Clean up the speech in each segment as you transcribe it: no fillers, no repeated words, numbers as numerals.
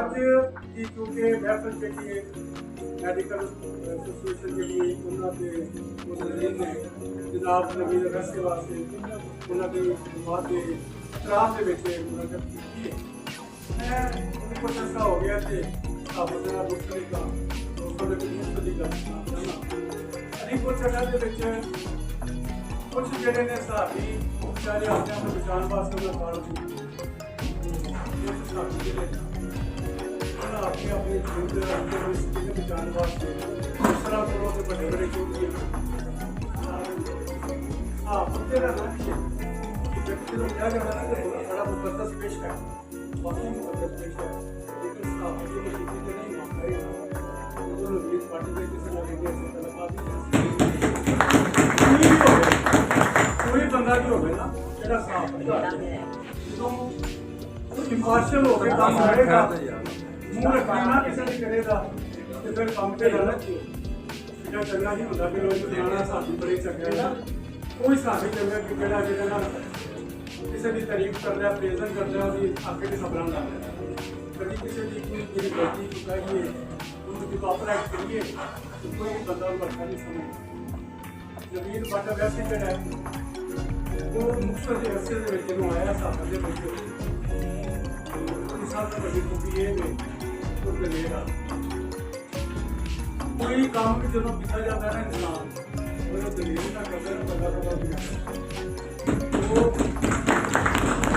ਅੱਜ ਦੀ ਕਿਉਂਕਿ ਮਹਿਫਲ ਜਿਹੜੀ ਹੈ ਮੈਡੀਕਲ ਐਸੋਸੀਏਸ਼ਨ ਜਿਹੜੀ ਉਹਨਾਂ ਦੇ ਮੁਦਰੀਨ ਨੇ ਜਨਾਬ ਨਵੀਨ ਰਸੇ ਵਾਸਤੇ ਉਹਨਾਂ ਦੀ ਬਾਤ ਦੇ ਇਤਰਾਮ ਦੇ ਵਿੱਚ ਮੁਲਾਕਾਤ ਕੀਤੀ ਹੈ। ਮੈਂ ਕੋਈ ਚਰਚਾ ਹੋ ਗਿਆ ਤੇ ਆਪਣੇ ਨਾਲ ਮੁਸਤਰੀ ਦਾ ਦੋਸਤਾਂ ਦੇ ਮੁਸਤਰੀ ਦਾ ਅਲੀ ਕੋਈ ਚਰਚਾ ਦੇ ਵਿੱਚ ਕੁਝ ਜਿਹੜੇ ਨੇ ਸਾਡੀ ਵਿਚਾਰੇ ਆਪਣੇ ਆਪ ਨੂੰ ਬਚਾਉਣ ਵਾਸਤੇ ਉਹਨਾਂ ਕਾਲ ਕੀਤੀ ਇਹ ਸਾਡੀ ਜਿਹੜੇ अपने अपने जीवन अपने परिस्थिति में बचाने वास्ते इस तरह करो तो बड़े बड़े चोटी हाँ पत्ते ना रखिए व्यक्ति को क्या करना है कि बड़ा मुकद्दस पेश है बाकी मुकद्दस पेश है लेकिन साहब ये किसी के नहीं मांग रहे दोनों बीच पार्टी के किसी ना लेके ऐसे कोई बंदा जो होगा ना तेरा साफ तो इम्पार्शियल हो गया काम करेगा मूँह रखना ना किसी ने करेगा तो फिर काम पे जाना चाहिए चलना ही होता कि लोग जाना साथी बड़े चक्कर कोई साथी चंगा कि जरा जिहदा किसी की तारीफ कर रहा प्रेजन कर रहा उसकी आके की खबर ला रहा कभी किसी की कोई गलती चुकाइए उनकी प्रॉपर एक्ट करिए तो कोई बंदा अच्छा नहीं समझ नवीन बट वैसे जरा वो मुक्तसर के रस्ते के आया साथ के बच्चे साथ बड़ी खूबी ये कोई काम भी जो किया जाता है ना इंसान वो दलील ना करता है पता तो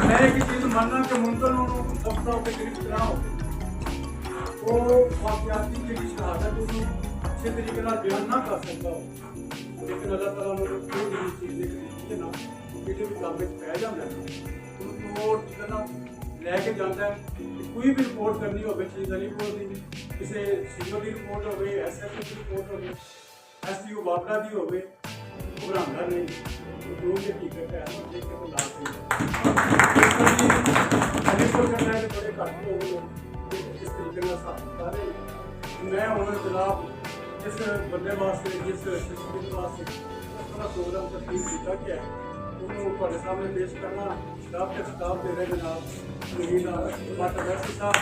मैं एक चीज मानना कि मुमकिन दफ्तर के करीब ना हो वो वाकयाती की शहादत उसको अच्छे तरीके से बयान ना कर सकता हो लेकिन अल्लाह ताला ने कोई भी चीज़ देखी ना कि जो भी काम में पै जाता है उनको ना लैके जाता है कोई भी रिपोर्ट करनी हो चीज़ अलीपुर की किसी सीओ की रिपोर्ट हो SSO की रिपोर्ट हो SPO बाबरा की हो घबराना नहीं जो भी हकीकत है देख के तो लाभ अलीपुर करना है बड़े घट हो गए किस तरीके का साथ मैं उन्होंने जनाब जिस बंदे वास्ते जिस सिस्टम वास्ते अपना प्रोग्राम तस्लीम किया गया है उन्होंने सामने पेश करना स्टाफ के खिताब दे रहे जनाब नवीन साहब